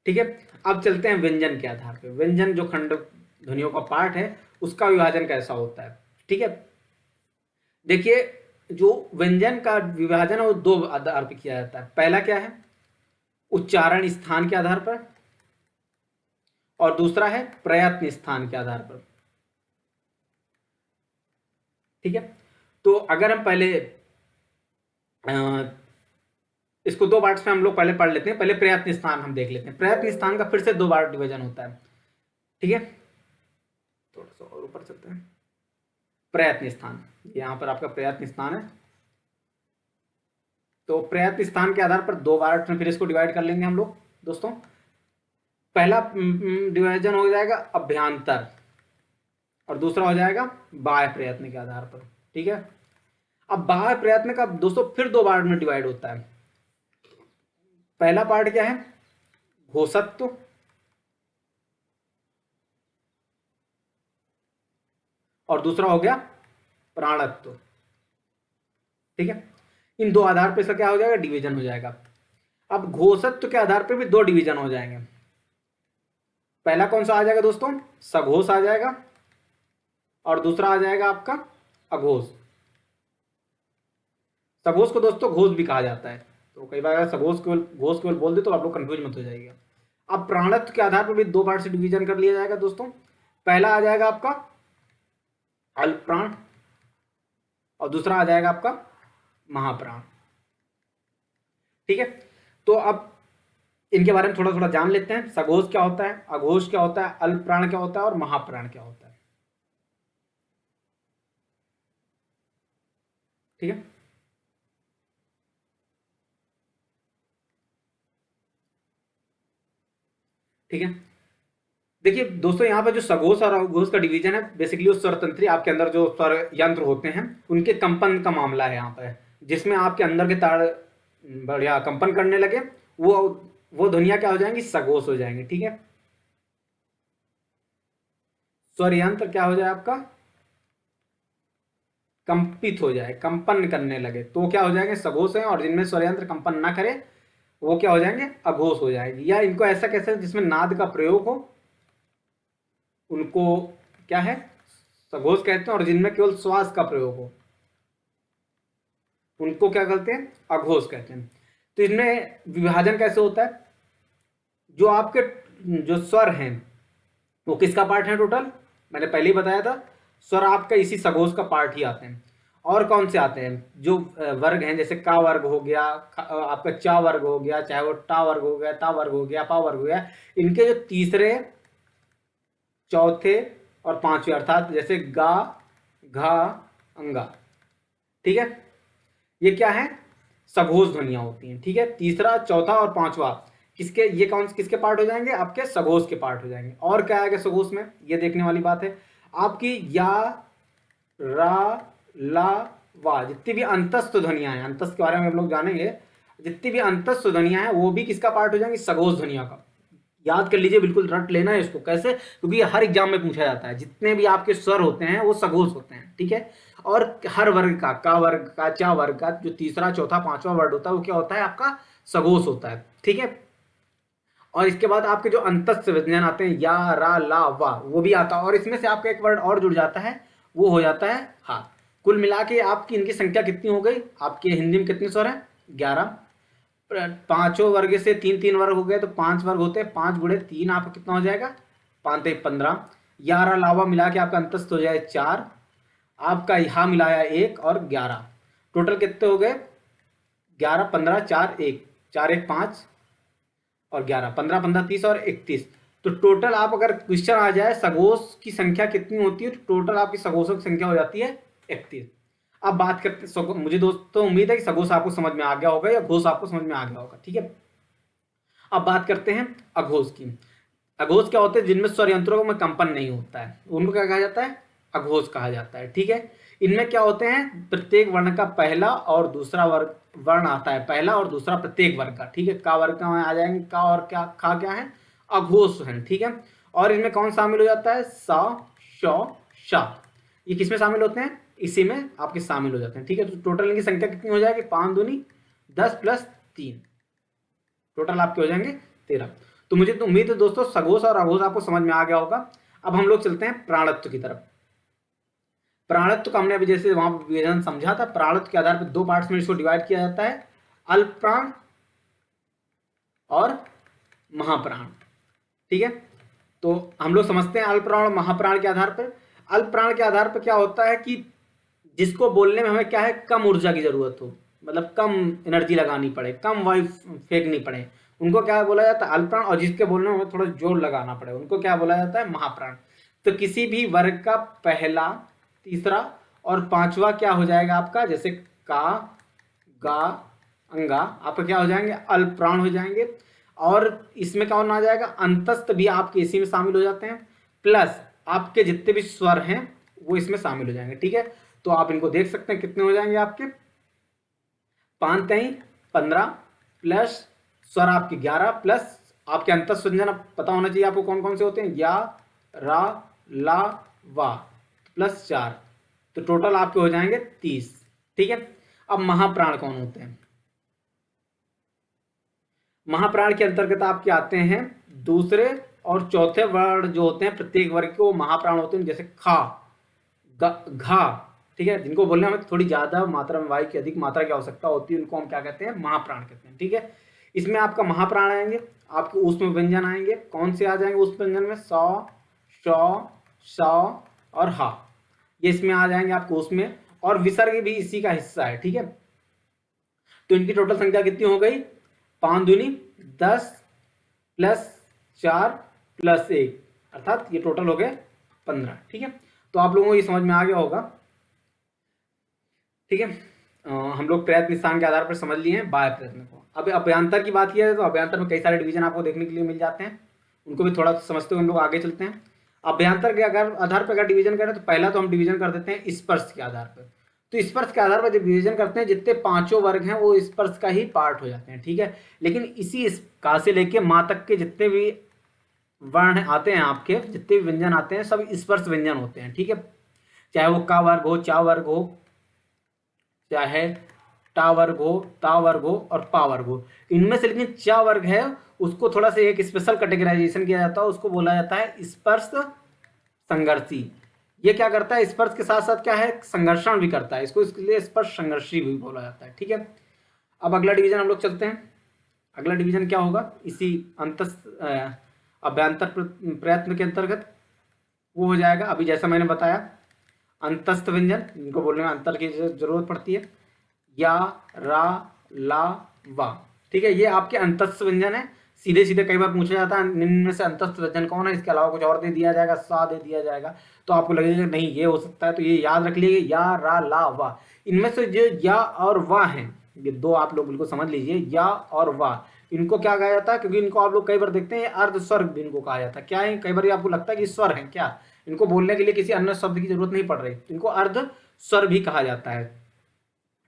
ठीक है। अब चलते हैं व्यंजन के आधार पे। व्यंजन जो खंड ध्वनियों का पार्ट है उसका विभाजन कैसा होता है। ठीक है, देखिए जो व्यंजन का विभाजन है वो दो आधार पर किया जाता है। पहला क्या है, उच्चारण स्थान के आधार पर, और दूसरा है प्रयत्न स्थान के आधार पर। ठीक है, तो अगर हम पहले इसको दो पार्ट्स में हम लोग पहले पढ़ लेते हैं। पहले प्रयत्न स्थान हम देख लेते हैं। प्रयत्न स्थान का फिर से दो बार डिवीजन होता है। ठीक है, थोड़ा सा और ऊपर चलते हैं। प्रयत्न स्थान, यहाँ पर आपका प्रयत्न स्थान है। तो प्रयत्न स्थान के आधार पर दो पार्ट में फिर इसको डिवाइड कर लेंगे हम लोग दोस्तों। पहला डिवीजन हो जाएगा अभ्यंतर, और दूसरा हो जाएगा बाह्य प्रयत्न के आधार पर। ठीक है, अब बाह्य प्रयत्न का दोस्तों फिर दो पार्ट में डिवाइड होता है। पहला पार्ट क्या है, घोषत्व, और दूसरा हो गया प्राणत्व। ठीक है, इन दो आधार पर इसका क्या हो जाएगा, डिवीजन हो जाएगा। अब घोषत्व के आधार पर भी दो डिवीजन हो जाएंगे। पहला कौन सा आ जाएगा दोस्तों, सघोष आ जाएगा, और दूसरा आ जाएगा आपका अघोष। सघोष को दोस्तों घोष भी कहा जाता है, तो कई बार अगर सघोष केवल घोष केवल बोल दे तो आप लोग कंफ्यूज मत हो जाइएगा। अब प्राणत्व के आधार पर भी दो पार्ट से डिवीजन कर लिया जाएगा दोस्तों। पहला आ जाएगा आपका अल्प प्राण, और दूसरा आ जाएगा आपका महाप्राण। ठीक है, तो अब इनके बारे में थोड़ा थोड़ा जान लेते हैं। सघोष क्या होता है, अघोष क्या होता है, अल्प प्राण क्या होता है, और महाप्राण क्या होता है। ठीक है, ठीक है, देखिए दोस्तों यहाँ पर जो सघोष और अघोष का डिवीजन है, बेसिकली वो स्वर तंत्री, आपके अंदर जो स्वर यंत्र होते हैं उनके कंपन का मामला है यहाँ पर, जिसमें आपके अंदर के तार बढ़िया कंपन करने लगे, वो ध्वनियाँ क्या हो जाएंगी, सघोष हो जाएंगी। ठीक है, स्वर यंत्र क्या हो जाए आपका, कंपित हो जाए, कंपन करने लगे, तो क्या हो जाएंगे, सघोष है। और जिनमें स्वर यंत्र कंपन ना करे वो क्या हो जाएंगे, अघोष हो जाएंगे। या इनको ऐसा कैसे, जिसमें नाद का प्रयोग हो उनको क्या है, सघोष कहते हैं। और जिनमें केवल श्वास का प्रयोग हो उनको क्या कहते हैं, अघोष कहते हैं। तो इनमें विभाजन कैसे होता है, जो आपके जो स्वर हैं वो किसका पार्ट है, टोटल मैंने पहले ही बताया था, स्वर आपका इसी सघोष का पार्ट ही आते हैं। और कौन से आते हैं, जो वर्ग हैं, जैसे का वर्ग हो गया, आपका चा वर्ग हो गया, चाहे वो टा वर्ग हो गया, ता वर्ग हो गया, पा वर्ग हो गया, इनके जो तीसरे, चौथे और पांचवें, अर्थात जैसे गा, घा, अंगा। ठीक है, ये क्या है, सघोष ध्वनियां होती हैं। ठीक है, तीसरा, चौथा और पांचवा किसके, ये कौन किसके पार्ट हो जाएंगे, आपके सघोष के पार्ट हो जाएंगे। और क्या आएगा सघोष में, ये देखने वाली बात है आपकी, या, रा, ला, वा, जितनी भी अंतस्थ ध्वनियां हैं, अंतस्थ के बारे में हम लोग जानेंगे, जितनी भी अंतस्थ ध्वनियां हैं वो भी किसका पार्ट हो जाएंगी, सघोष ध्वनियों का। याद कर लीजिए, बिल्कुल रट लेना है इसको। कैसे, क्योंकि ये हर एग्जाम में पूछा जाता है। जितने भी आपके स्वर होते हैं वो सघोष होते हैं। ठीक है, और हर वर्ग का वर्ग का, चा वर्ग का जो तीसरा, चौथा, पांचवा वर्ड होता है वो क्या होता है, आपका सघोष होता है। ठीक है, और इसके बाद आपके जो अंतस्थ व्यंजन आते हैं, या, रा, ला, वा, वो भी आता है। और इसमें से आपका एक वर्ड और जुड़ जाता है, वो हो जाता है हा। कुल मिला के आपकी इनकी संख्या कितनी हो गई, आपके हिंदी में कितने स्वर हैं, 11। पांचों वर्ग से तीन तीन वर्ग हो गए तो 5 वर्ग होते हैं, 5 गुणे 3 आपका कितना हो जाएगा, 5 ते 15। 11 लावा मिला के आपका अंतस्थ हो जाए 4, आपका यहाँ मिलाया 1 और 11, टोटल कितने हो गए, 11, 15, 4, 1, 4, 1, 5 और 11, 15, 15, 30 और 31। तो टोटल आप अगर क्वेश्चन आ जाए सघोष की संख्या कितनी होती है, तो टोटल आपकी सघोषों की संख्या हो जाती है 31। अब बात करते हैं, मुझे दोस्तों उम्मीद है कि सघोष आपको समझ में आ गया होगा, या घोष आपको समझ में आ गया होगा। ठीक है, अब बात करते हैं अघोष की। अघोष क्या होते हैं, जिनमें स्वर यंत्रों में कंपन नहीं होता है, उनको क्या कहा जाता है, अघोष कहा जाता है। ठीक है, इनमें क्या होते हैं, प्रत्येक वर्ण का पहला और दूसरा वर्ण आता है, पहला और दूसरा प्रत्येक वर्ग का। ठीक है, का वर्ग का आ जाएंगे, का और क्या, खा क्या है, अघोष है। ठीक है, और इनमें कौन शामिल हो जाता है, सा, श, शा, ये किसमें शामिल होते हैं, इसी में आपके शामिल हो जाते हैं। ठीक है, तो टोटल इनकी संख्या कितनी हो जाएगी, 5 दूनी 10 प्लस 3, टोटल आपके हो जाएंगे 13। तो मुझे तो उम्मीद है दोस्तों सघोष और अघोष आपको समझ में आ गया होगा। अब हम लोग चलते हैं प्राणत्व की तरफ। प्राणत्व का हमने अभी जैसे वहां विभाजन समझा था, प्राणत्व के आधार पर दो पार्ट्स में इसको डिवाइड किया जाता है, अल्प प्राण और महाप्राण। ठीक है, तो हम लोग समझते हैं अल्प प्राण और महाप्राण के आधार पर। अल्प प्राण के आधार पर क्या होता है कि जिसको बोलने में हमें क्या है, कम ऊर्जा की जरूरत हो, मतलब कम एनर्जी लगानी पड़े, कम वायु फेंकनी पड़े, उनको क्या बोला जाता है, अल्प प्राण। और जिसके बोलने में हमें थोड़ा जोर लगाना पड़े, उनको क्या बोला जाता है, महाप्राण। तो किसी भी वर्ग का पहला, तीसरा और पांचवा क्या हो जाएगा आपका, जैसे का, गा, अंगा, आपका क्या हो जाएंगे, अल्प प्राण हो जाएंगे। और इसमें क्या होना आ जाएगा, अंतस्थ भी आपके इसी में शामिल हो जाते हैं, प्लस आपके जितने भी स्वर हैं वो इसमें शामिल हो जाएंगे। ठीक है, तो आप इनको देख सकते हैं कितने हो जाएंगे आपके, 5 3 15 प्लस स्वर आपके 11 प्लस आपके अंतस्थ व्यंजन पता होना चाहिए आपको कौन कौन से होते हैं, या, रा, ला, वा, प्लस 4, तो टोटल आपके हो जाएंगे 30। ठीक है, अब महाप्राण कौन होते हैं, महाप्राण के अंतर्गत आपके आते हैं दूसरे और चौथे वर्ण जो होते हैं प्रत्येक वर्ग के, वो महाप्राण होते हैं, जैसे खा, घा। ठीक है, जिनको बोलने में थोड़ी ज्यादा मात्रा में वायु की अधिक मात्रा की आवश्यकता होती है, उनको हम क्या कहते हैं, महाप्राण कहते हैं। ठीक है, इसमें आपका महाप्राण आएंगे, आपके ऊष्म व्यंजन आएंगे, कौन से आ जाएंगे ऊष्म व्यंजन में, सौ, शौ, सौ और हा, ये इसमें आ जाएंगे आपको उसमें, और विसर्ग भी इसी का हिस्सा है। ठीक है, तो इनकी टोटल संख्या कितनी हो गई, 5 दूनी 10 प्लस 4 प्लस 1, अर्थात ये टोटल हो गए 15। ठीक है, तो आप लोगों को ये समझ में आ गया होगा। ठीक है, हम लोग प्रयत्न स्थान के आधार पर समझ लिए हैं बाह्य प्रयत्न को। अब अभ्यंतर की बात किया जाए तो अभ्यंतर में कई सारे डिवीजन आपको देखने के लिए मिल जाते हैं, उनको भी थोड़ा समझते हुए हम लोग आगे चलते हैं। अभ्यंतर के अगर आधार पर अगर डिवीजन करें तो पहला तो हम डिवीजन कर देते हैं स्पर्श के आधार पर। तो स्पर्श के आधार पर जब डिवीजन करते हैं जितने पांचों वर्ग हैं वो स्पर्श का ही पार्ट हो जाते हैं। ठीक है, लेकिन इसी का से लेके माँ तक के जितने भी वर्ण आते हैं आपके, जितने भी व्यंजन आते हैं सब स्पर्श व्यंजन होते हैं। ठीक है, चाहे वो का वर्ग हो, चा वर्ग हो, चाहे टा वर्ग हो, ता वर्ग हो और पा वर्ग हो, इनमें से लेकिन चा वर्ग है उसको थोड़ा सा एक स्पेशल कैटेगराइजेशन किया जाता है, उसको बोला जाता है स्पर्श संघर्षी। ये क्या करता है, स्पर्श के साथ साथ क्या है, संघर्षण भी करता है, इसको इसलिए स्पर्श संघर्षी भी बोला जाता है। ठीक है, अब अगला डिवीजन हम लोग चलते हैं। अगला डिवीजन क्या होगा, इसी अभ्यंतर प्रयत्न के अंतर्गत वो हो जाएगा, अभी जैसा मैंने बताया अंतस्थ व्यंजन, इनको बोलने में अंतर की जरूरत पड़ती है, या, रा, ला, वा। ठीक है, ये आपके अंतस्थ व्यंजन है। सीधे सीधे कई बार पूछा जाता है निम्न में से अंतस्थ व्यंजन कौन है, इसके अलावा कुछ और दे दिया जाएगा, सा दे दिया जाएगा, तो आपको लगेगा नहीं ये हो सकता है, तो ये याद रख लीजिए, या, रा, ला, वा। इनमें से जो या और वा हैं, ये दो आप लोग बिल्कुल समझ लीजिए, या और वा, इनको क्या कहा जाता है, क्योंकि इनको आप लोग कई बार देखते हैं अर्ध स्वर भी इनको कहा जाता है। क्या है, कई बार आपको लगता है कि स्वर है, क्या इनको बोलने के लिए किसी अन्य शब्द की जरूरत नहीं पड़ रही, इनको अर्ध स्वर भी कहा जाता है।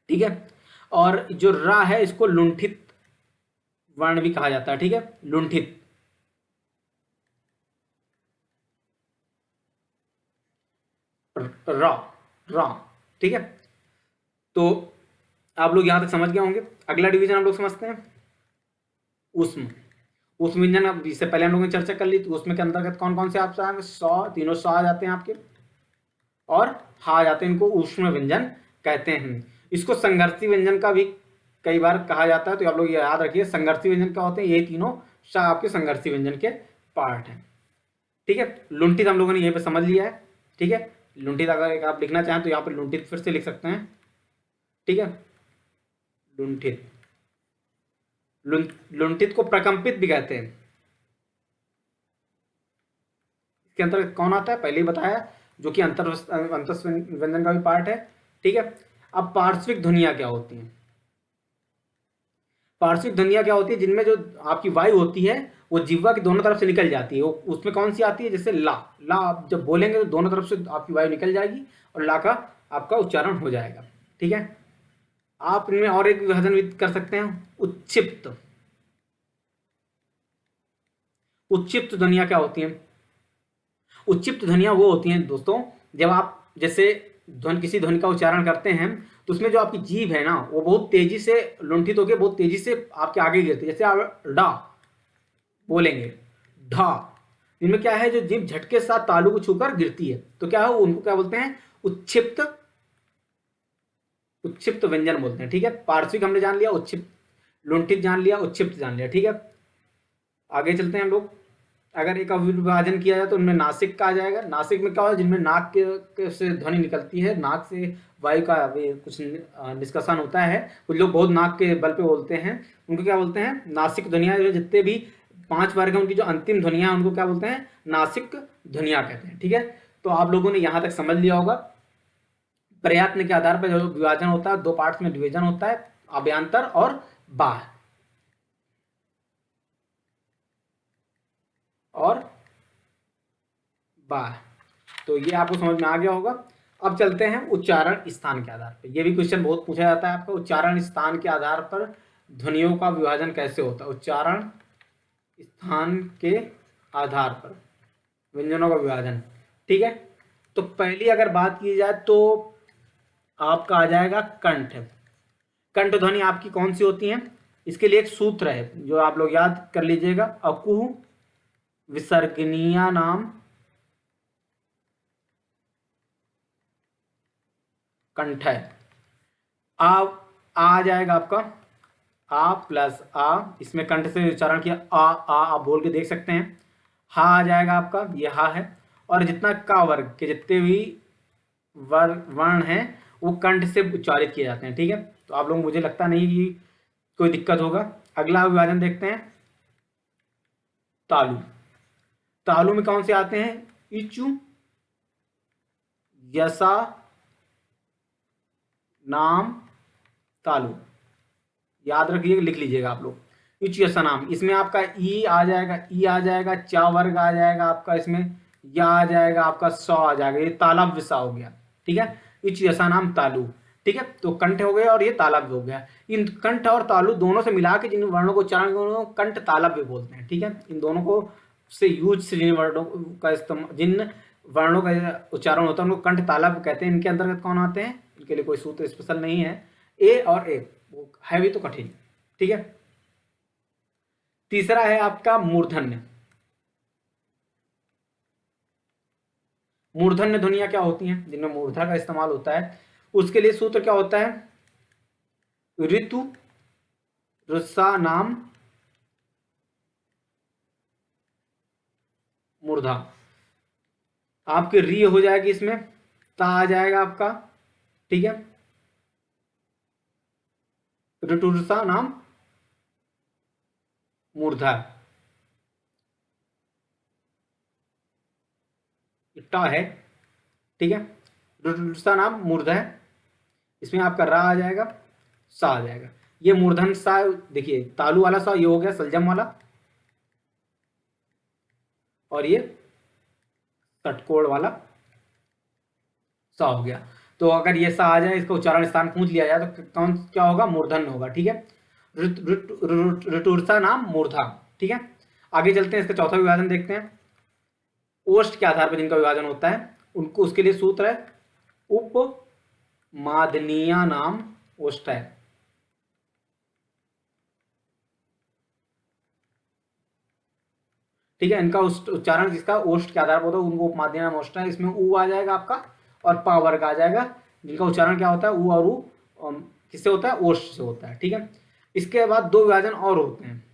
ठीक है, और जो रा है इसको लुंठित वर्ण भी कहा जाता है। ठीक है, लुंठित, रा, रा। ठीक है, तो आप लोग यहां तक समझ गए होंगे। अगला डिवीजन हम लोग समझते हैं ऊष्म। ऊष्म व्यंजन, अब इससे पहले हम लोगों ने चर्चा कर ली, तो उसमें के अंतर्गत कौन कौन से आप आएंगे, 100, तीनों 100 आ जाते हैं आपके, और हा आ जाते हैं, इनको ऊष्म व्यंजन कहते हैं। इसको संघर्षी व्यंजन का भी कई बार कहा जाता है, तो आप लोग ये याद रखिए संघर्षी व्यंजन क्या होते हैं, ये तीनों शाह आपके संघर्षी व्यंजन के पार्ट हैं। ठीक है, लुंठित हम लोगों ने यहीं पे समझ लिया है। ठीक है, लुंठित अगर आप लिखना चाहें तो यहाँ पर लुंठित फिर से लिख सकते हैं। ठीक है, लुंठित, लुंठित को प्रकंपित भी कहते हैं। इसके अंतर्गत कौन आता है, पहले ही बताया, जो कि अंतस्थ व्यंजन का भी पार्ट है। ठीक है, अब पार्श्विक ध्वनियां क्या होती हैं, पार्श्विक ध्वनियां क्या होती है, जिनमें जो आपकी वायु होती है वो जिह्वा की दोनों तरफ से निकल जाती है, उसमें कौन सी आती है, जैसे ला, ला आप जब बोलेंगे तो दोनों तरफ से आपकी वायु निकल जाएगी और ला का आपका उच्चारण हो जाएगा। ठीक है, आप इनमें और एक विभाजन भी कर सकते हैं, उच्छिप्त। उच्छिप्त ध्वनियां क्या होती हैं, उच्छिप्त ध्वनियां वो होती हैं दोस्तों, जब आप जैसे किसी ध्वनि का उच्चारण करते हैं तो उसमें जो आपकी जीभ है ना वो बहुत तेजी से लुंठित होकर बहुत तेजी से आपके आगे गिरती है, जैसे आप डा, बोलेंगे ढा, इनमें क्या है, जो जीभ झटके के साथ तालु को छूकर गिरती है तो क्या है, उनको क्या बोलते हैं, उच्छिप्त, उच्छिप्त व्यंजन बोलते हैं। ठीक है, पार्श्विक हमने जान लिया, उच्छिप्त, लुंठित जान लिया, उच्छिप्त जान लिया। ठीक है, आगे चलते हैं हम लोग। अगर एक अविभाजन किया जाए तो उनमें नासिक का आ जाएगा। नासिक में क्या होगा, जिनमें नाक के से ध्वनि निकलती है, नाक से वायु का कुछ निष्कासन होता है। कुछ लोग बहुत नाक के बल पे बोलते हैं, उनको क्या बोलते हैं, नासिक ध्वनिया। जितने भी 5 वर्ग हैं उनकी जो अंतिम ध्वनिया है उनको क्या बोलते हैं, नासिक ध्वनिया कहते हैं। ठीक है, तो आप लोगों ने यहाँ तक समझ लिया होगा। प्रयत्न के आधार पर जो विभाजन होता है, 2 पार्ट्स में डिवीजन होता है, अभ्यंतर और बाह्य। और बाह्य, तो ये आपको समझ में आ गया होगा। अब चलते हैं उच्चारण स्थान के आधार पर। ये भी क्वेश्चन बहुत पूछा जाता है आपका, उच्चारण स्थान के आधार पर ध्वनियों का विभाजन कैसे होता है। उच्चारण स्थान के आधार पर व्यंजनों का विभाजन। ठीक है, तो पहली अगर बात की जाए तो आपका आ जाएगा कंठ। कंठ ध्वनि आपकी कौन सी होती है, इसके लिए एक सूत्र है जो आप लोग याद कर लीजिएगा। अकुह विसर्गनीया नाम कंठ है। आ जाएगा आपका, आ प्लस आ, इसमें कंठ से उच्चारण किया, आ आप बोल के देख सकते हैं। हा आ जाएगा आपका, ये हा है। और जितना का वर्ग के जितने भी वर्ण हैं वो कंठ से उच्चारित किए जाते हैं। ठीक है, तो आप लोग, मुझे लगता नहीं कि कोई दिक्कत होगा। अगला विभाजन देखते हैं, तालु। तालु में कौन से आते हैं, इचु, यसा, नाम, तालु। याद रखिए, लिख लीजिएगा आप लोग। इच यसा नाम, इसमें आपका ई आ जाएगा, ई आ जाएगा, चा वर्ग आ जाएगा आपका, इसमें या आ जाएगा आपका, सौ आ जाएगा, ये तालव्य सा हो गया। ठीक है, इच यसा नाम तालु। ठीक है, तो कंठ हो गया और ये तालव्य हो गया। इन कंठ और तालु दोनों से मिला के जिन वर्णों को उच्चारण कंठ तालव्य बोलते हैं। ठीक है, इन दोनों को से यूज से जिन वर्णों का इस्तेमाल, जिन वर्णों का उच्चारण होता है उनको कंठ तालव्य कहते हैं। इनके अंतर्गत कौन आते हैं, इनके लिए कोई सूत्र स्पेशल नहीं है। ए और ए, वो है भी तो कठिन। ठीक है, तीसरा है आपका मूर्धन्य। मूर्धन्य ध्वनियां क्या होती हैं, जिनमें मूर्धा का इस्तेमाल होता है, उसके लिए सूत्र क्या होता है, ऋतु रुस्सा नाम मूर्धा। आपके री हो जाएगी, इसमें ता आ जाएगा आपका। ठीक है, ऋतुरुषा नाम मूर्धा, टा है। ठीक है, ऋतुरुषा नाम मूर्धा है, इसमें आपका रा आ जाएगा, सा आ जाएगा। ये मूर्धन सा, देखिए तालु वाला सा ये हो गया सलजम वाला, और ये षटकोण वाला सा हो गया। तो अगर ये सा आ जाए, इसका उच्चारण स्थान पूछ लिया जाए तो कौन क्या होगा, मूर्धन्य होगा। ठीक है, ऋतुर्सा नाम मूर्धा। ठीक है, आगे चलते हैं, इसका चौथा विभाजन देखते हैं। ओष्ठ के आधार पर जिनका विभाजन होता है उनको, उसके लिए सूत्र है उप मादनीया नाम ओष्ठ है। ठीक है, इनका उच्चारण जिसका ओष्ठ के आधार पर होता है उनको उपमादनीय नाम ओष्ठ है। इसमें ऊ आ जाएगा आपका और पा वर्ग आ जाएगा, जिनका उच्चारण क्या होता है, ऊ और ऊ किससे होता है, ओष्ठ से होता है। ठीक है, इसके बाद 2 विभाजन और होते हैं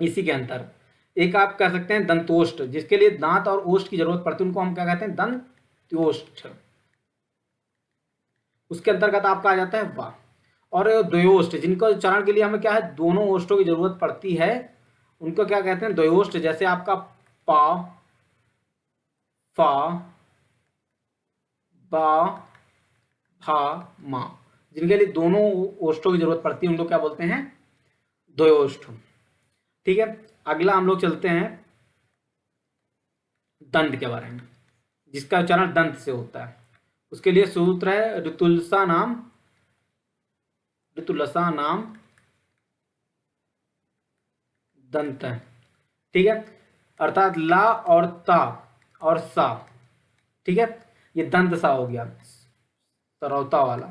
इसी के अंतर। एक आप कह सकते हैं दंतोष्ठ, जिसके लिए दांत और ओष्ठ की जरूरत पड़ती है, उनको हम क्या कहते हैं, दंत्योष्ठ। उसके अंतर्गत आपका आ जाता है वाह। और द्वयोष्ठ, जिनको उच्चारण के लिए हमें क्या है, दोनों ओष्ठों की जरूरत पड़ती है, उनको क्या कहते हैं, द्वयोष्ठ। जैसे आपका पा, फा, बा, भा, मा, जिनके लिए दोनों ओष्ठों की जरूरत पड़ती है उनको क्या बोलते हैं, द्वयोष्ठ। ठीक है, अगला हम लोग चलते हैं दंत के बारे में, जिसका उच्चारण दंत से होता है। उसके लिए सूत्र है ऋतुलसा नाम, ऋतुलसा नाम दंत है। ठीक है, अर्थात ला और ता और सा। ठीक है, ये दंत सा हो गया, सरौता वाला।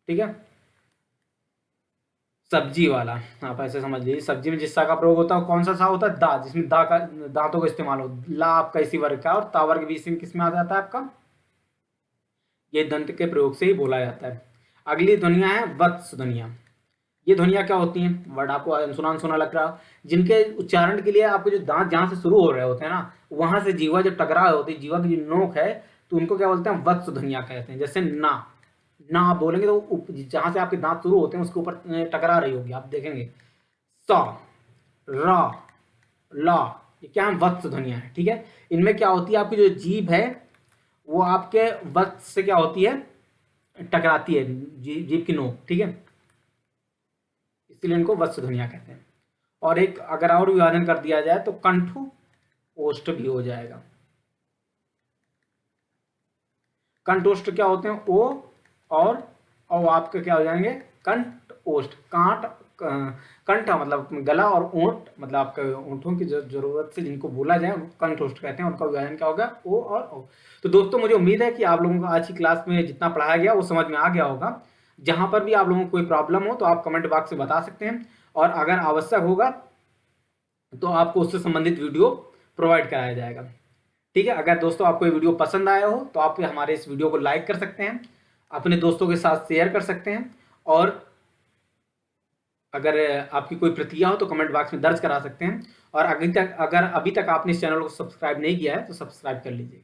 ठीक है, सब्जी वाला, आप ऐसे समझ लीजिए, सब्जी में जिस सा का प्रयोग होता है वो कौन सा सा होता है, दा, जिसमें दा का दांतों का इस्तेमाल हो। ला आपका इसी वर्ग का, और ता वर्ग भी इसी में किस में आ जाता है आपका, ये दंत के प्रयोग से ही बोला जाता है। अगली ध्वनिया है वत्स ध्वनिया। ये ध्वनिया क्या होती हैं, वर्ड आपको अनसुना अनसुना लग रहा, जिनके उच्चारण के लिए आपके जो दांत जहां से शुरू हो रहे होते हैं ना, वहां से जीवा जब टकरा रहे होती है, जीवा की जो नोक है, तो उनको क्या बोलते हैं, वत्स ध्वनिया कहते हैं। जैसे ना, ना आप बोलेंगे तो जहां से आपके दांत शुरू होते हैं उसके ऊपर टकरा रही होगी, आप देखेंगे। सा, रा, ला, ये क्या है, वत्स ध्वनिया है, ठीक है। इनमें क्या होती है, आपकी जो जीभ है वो आपके वत्स से क्या होती है, टकराती है, जीभ की नोक, ठीक है, इसलिए इनको वत्स ध्वनिया कहते हैं। और एक अगर और विभाजन कर दिया जाए तो कंठु ओष्ठ भी हो जाएगा। कंठ ओष्ठ क्या होते हैं, ओ और आपके क्या हो जाएंगे, कंठ ओष्ठ, कांट कंठ मतलब गला, और ओंठ मतलब आपके ओंठों की जरूरत से जिनको बोला जाए उनको कंठ ओष्ठ कहते हैं। उनका विभाजन क्या होगा, ओ और ओ। तो दोस्तों मुझे उम्मीद है कि आप लोगों को आज की क्लास में जितना पढ़ाया गया वो समझ में आ गया होगा। जहां पर भी आप लोगों को कोई प्रॉब्लम हो तो आप कमेंट बॉक्स में बता सकते हैं, और अगर आवश्यक होगा तो आपको उससे संबंधित वीडियो प्रोवाइड कराया जाएगा, ठीक है। अगर दोस्तों आपको ये वीडियो पसंद आया हो तो आप हमारे इस वीडियो को लाइक कर सकते हैं, अपने दोस्तों के साथ शेयर कर सकते हैं, और अगर आपकी कोई प्रतिक्रिया हो तो कमेंट बॉक्स में दर्ज करा सकते हैं। और अगर अभी तक आपने इस चैनल को सब्सक्राइब नहीं किया है तो सब्सक्राइब कर लीजिए।